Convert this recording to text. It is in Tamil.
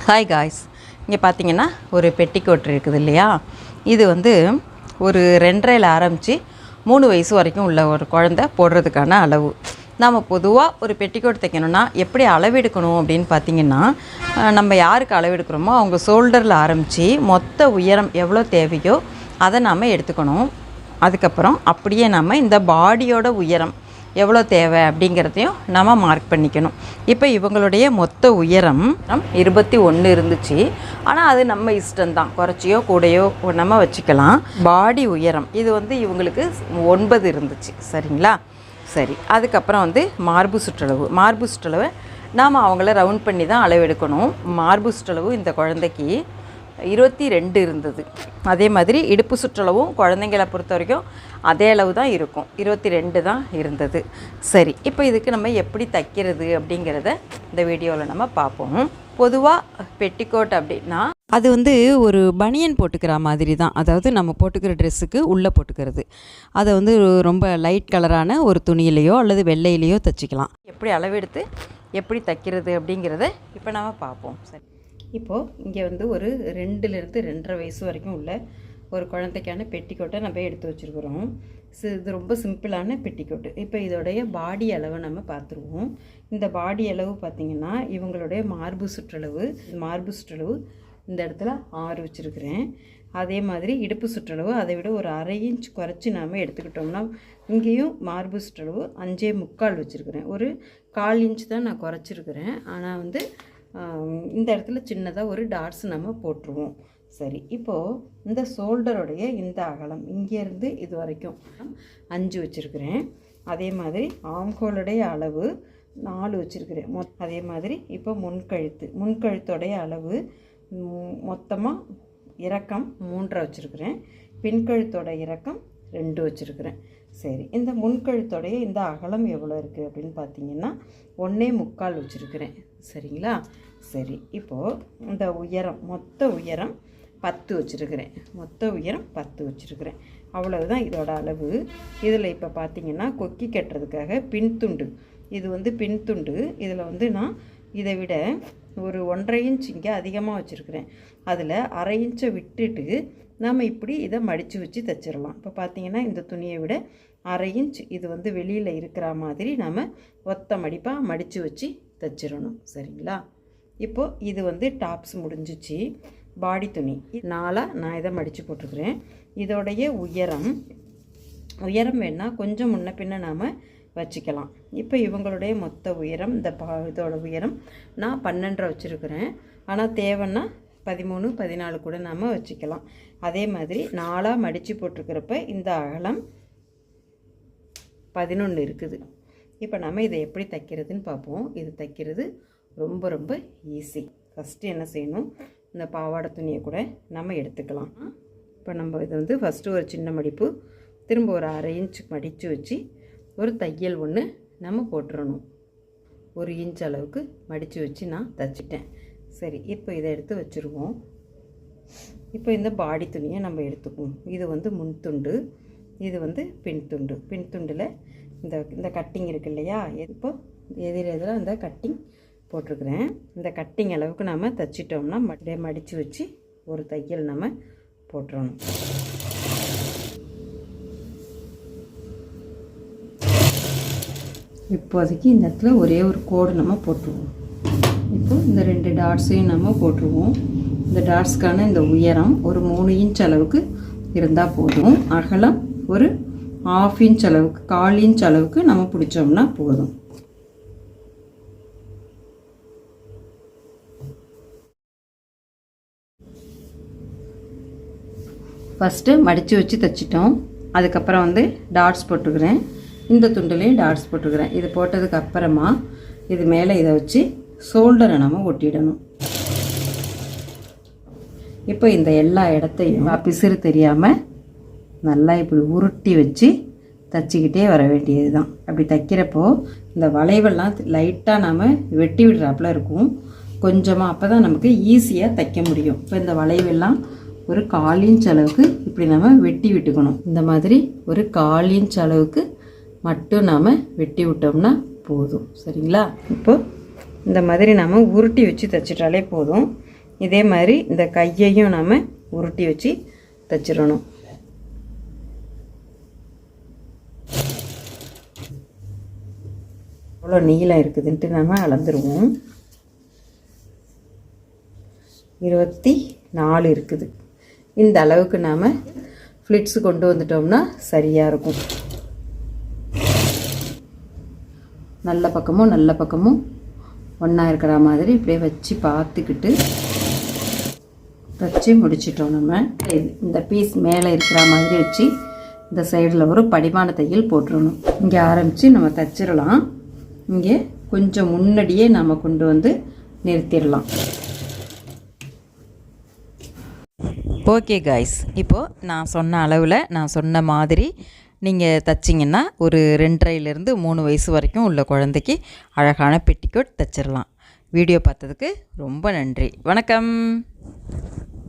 ஹாய் காய்ஸ், இங்கே பார்த்தீங்கன்னா ஒரு பெட்டிக்கோட் இருக்குது இல்லையா? இது ஒரு 2.5 ஆரம்பித்து 3 வயசு வரைக்கும் உள்ள ஒரு குழந்தை போடுறதுக்கான அளவு. நாம் பொதுவாக ஒரு பெட்டிக்கோட் தைக்கணும்னா எப்படி அளவெடுக்கணும் அப்படின்னு பார்த்திங்கன்னா, நம்ம யாருக்கு அளவெடுக்கிறோமோ அவங்க ஷோல்டரில் ஆரம்பித்து மொத்த உயரம் எவ்வளோ தேவையோ அதை நாம் எடுத்துக்கணும். அதுக்கப்புறம் அப்படியே நம்ம இந்த பாடியோட உயரம் எவ்வளோ தேவை அப்படிங்கிறதையும் நம்ம மார்க் பண்ணிக்கணும். இப்போ இவங்களுடைய மொத்த உயரம் 21 இருந்துச்சு. ஆனால் அது நம்ம இஷ்டம்தான், குறைச்சியோ கூடையோ நம்ம வச்சுக்கலாம். பாடி உயரம் இது இவங்களுக்கு 9 இருந்துச்சு. சரிங்களா? சரி, அதுக்கப்புறம் மார்பு சுற்றளவை நாம் அவங்கள ரவுண்ட் பண்ணி தான் அளவெடுக்கணும். மார்பு சுற்றளவு இந்த குழந்தைக்கு 22 இருந்தது. அதே மாதிரி இடுப்பு சுற்றளவும் குழந்தைங்களை பொறுத்த வரைக்கும் அதே அளவு தான் இருக்கும், 22 தான் இருந்தது. சரி, இப்போ இதுக்கு நம்ம எப்படி தைக்கிறது அப்படிங்கிறத இந்த வீடியோவில் நம்ம பார்ப்போம். பொதுவாக பெட்டிக்கோட் அப்படின்னா அது ஒரு பனியன் போட்டுக்கிற மாதிரி தான். அதாவது நம்ம போட்டுக்கிற ட்ரெஸ்ஸுக்கு உள்ளே போட்டுக்கிறது. அதை ரொம்ப லைட் கலரான ஒரு துணியிலையோ அல்லது வெள்ளையிலையோ தைச்சிக்கலாம். எப்படி அளவெடுத்து எப்படி தைக்கிறது அப்படிங்கிறத இப்போ நம்ம பார்ப்போம். சரி, இப்போது இங்கே ஒரு 2லேருந்து 2.5 வயசு வரைக்கும் உள்ள ஒரு குழந்தைக்கான பெட்டிக்கோட்டை நம்ம எடுத்து வச்சுருக்குறோம். இது ரொம்ப சிம்பிளான பெட்டிக்கோட்டு. இப்போ இதோடைய பாடி அளவை நம்ம பார்த்துருவோம். இந்த பாடி அளவு பார்த்திங்கன்னா இவங்களுடைய மார்பு சுற்றளவு இந்த இடத்துல 6 வச்சுருக்கிறேன். அதே மாதிரி இடுப்பு சுற்றளவு அதை விட ஒரு 1/2 இன்ச் குறைச்சி நாம் எடுத்துக்கிட்டோம்னா இங்கேயும் மார்பு சுற்றளவு 5.25 வச்சுருக்கிறேன். ஒரு 1/4 இன்ச் தான் நான் குறைச்சிருக்கிறேன். ஆனால் இந்த இடத்துல சின்னதாக ஒரு டாட்ஸ் நம்ம போட்டுருவோம். சரி, இப்போது இந்த ஷோல்டருடைய இந்த அகலம் இங்கேருந்து இது வரைக்கும் 5 வச்சுருக்கிறேன். அதே மாதிரி ஆம்ஹோலுடைய அளவு 4 வச்சுருக்கிறேன். அதே மாதிரி இப்போ முன்கழுத்தோடைய அளவு மொத்தமாக இறக்கம் 3 வச்சுருக்கிறேன். பின்கழுத்தோட இறக்கம் 2 வச்சுருக்கிறேன். சரி, இந்த முன்கழுத்தோடைய இந்த அகலம் எவ்வளோ இருக்குது அப்படின்னு பார்த்தீங்கன்னா 1.25 வச்சுருக்கிறேன். சரிங்களா? சரி, இப்போது இந்த உயரம் மொத்த உயரம் 10 வச்சுருக்கிறேன். அவ்வளவுதான் இதோட அளவு. இதில் இப்போ பார்த்தீங்கன்னா கொக்கி கட்டுறதுக்காக பின்துண்டு, இது பின்துண்டு. இதில் நான் இதை விட ஒரு 1.5 இன்ச் இங்கே அதிகமாக வச்சுருக்கிறேன். அதில் 1/2 இன்ச்சை விட்டுட்டு நம்ம இப்படி இதை மடித்து வச்சு தைச்சிடலாம். இப்போ பார்த்தீங்கன்னா இந்த துணியை விட 1/2 இன்ச் இது வெளியில் இருக்கிற மாதிரி நாம் ஒத்த மடிப்பாக மடித்து வச்சு தைச்சிடணும். சரிங்களா? இப்போது இது டாப்ஸ் முடிஞ்சிச்சு. பாடி துணி 4 நான் இதை மடித்து போட்டுருக்குறேன். இதோடைய உயரம் வேணால் கொஞ்சம் முன்ன பின்ன நாம் வச்சுக்கலாம். இப்போ இவங்களுடைய மொத்த உயரம் இதோட உயரம் நான் 12 வச்சுருக்கிறேன். ஆனால் தேவைன்னா 13, 14 கூட நாம் வச்சுக்கலாம். அதே மாதிரி 4 மடித்து போட்டிருக்கிறப்ப இந்த அகலம் 11 இருக்குது. இப்போ நம்ம இதை எப்படி தைக்கிறதுன்னு பார்ப்போம். இது தைக்கிறது ரொம்ப ரொம்ப ஈஸி. ஃபஸ்ட்டு என்ன செய்யணும், இந்த பாவாடை துணியை கூட நம்ம எடுத்துக்கலாம். இப்போ நம்ம இது ஃபஸ்ட்டு ஒரு சின்ன மடிப்பு, திரும்ப ஒரு 1/2 இன்ச் மடித்து வச்சு ஒரு தையல் ஒன்று நம்ம போட்டுறணும். 1 இன்ச் அளவுக்கு மடித்து வச்சு நான் தைச்சிட்டேன். சரி, இப்போ இதை எடுத்து வச்சுருவோம். இப்போ இந்த பாடி துணியை நம்ம எடுத்துக்குவோம். இது முன்துண்டு, இது பின்துண்டு. பின்துண்டில் இந்த கட்டிங் இருக்கு இல்லையா? இப்போ எதிரெதில் இந்த கட்டிங் போட்டிருக்கிறேன். இந்த கட்டிங் அளவுக்கு நம்ம தைச்சிட்டோம்னா மடித்து வச்சு ஒரு தையல் நம்ம போட்டுறணும். இப்போதைக்கு இந்த இடத்துல ஒரே ஒரு கோடு நம்ம போட்டுருவோம். இப்போ இந்த 2 டாட்ஸையும் நம்ம போட்டுருவோம். இந்த டாட்ஸ்க்கான இந்த உயரம் ஒரு 3 இன்ச் அளவுக்கு இருந்தால் போதும். அகலம் ஒரு 1/2 இன்ச் அளவுக்கு, 1/4 இன்ச் அளவுக்கு நம்ம பிடிச்சோம்னா போதும். ஃபஸ்ட்டு மடித்து வச்சு தைச்சிட்டோம். அதுக்கப்புறம் டாட்ஸ் போட்டுக்கிறேன். இந்த துண்டுலேயும் டாட்ஸ் போட்டுக்கிறேன். இது போட்டதுக்கு அப்புறமா இது மேலே இதை வச்சு ஷோல்டரை நம்ம ஒட்டிடணும். இப்போ இந்த எல்லா இடத்தையும் பிசுறு தெரியாமல் நல்லா இப்படி உருட்டி வச்சு தைச்சிக்கிட்டே வர வேண்டியது தான். அப்படி தைக்கிறப்போ இந்த வளைவெல்லாம் லைட்டாக நாம் வெட்டி விடுறாப்புல இருக்கும் கொஞ்சமாக. அப்போ தான் நமக்கு ஈஸியாக தைக்க முடியும். இப்போ இந்த வளைவெல்லாம் ஒரு 1/4 இன்ச் அளவுக்கு இப்படி நம்ம வெட்டி விட்டுக்கணும். இந்த மாதிரி ஒரு 1/4 இன்ச் அளவுக்கு மட்டும் நாம் வெட்டி விட்டோம்னா போதும். சரிங்களா? இப்போ இந்த மாதிரி நாம் உருட்டி வச்சு தைச்சிட்டாலே போதும். இதே மாதிரி இந்த கையையும் நாம் உருட்டி வச்சு தைச்சிடணும். எவ்வளோ நீளம் இருக்குதுன்ட்டு நாம் அளந்துருவோம். 24 இருக்குது. இந்த அளவுக்கு நாம் ஃப்ளிட்ஸு கொண்டு வந்துட்டோம்னா சரியாக இருக்கும். நல்ல பக்கமும் ஒன்றா இருக்கிற மாதிரி இப்படியே வச்சு பார்த்துக்கிட்டு வச்சு முடிச்சிட்டோம். நம்ம இந்த பீஸ் மேலே இருக்கிற மாதிரி வச்சு இந்த சைடில் ஒரு படிமான தையல் போட்டுடணும். இங்கே ஆரம்பித்து நம்ம தைச்சிடலாம். இங்கே கொஞ்சம் முன்னாடியே நம்ம கொண்டு வந்து நிறுத்திடலாம். ஓகே காய்ஸ், இப்போது நான் சொன்ன அளவில் நான் சொன்ன மாதிரி நீங்கள் தைச்சிங்கன்னா ஒரு 2.5லேருந்து 3 வயசு வரைக்கும் உள்ள குழந்தைக்கு அழகான பெட்டிக்கோட் தைச்சிடலாம். வீடியோ பார்த்ததுக்கு ரொம்ப நன்றி. வணக்கம்.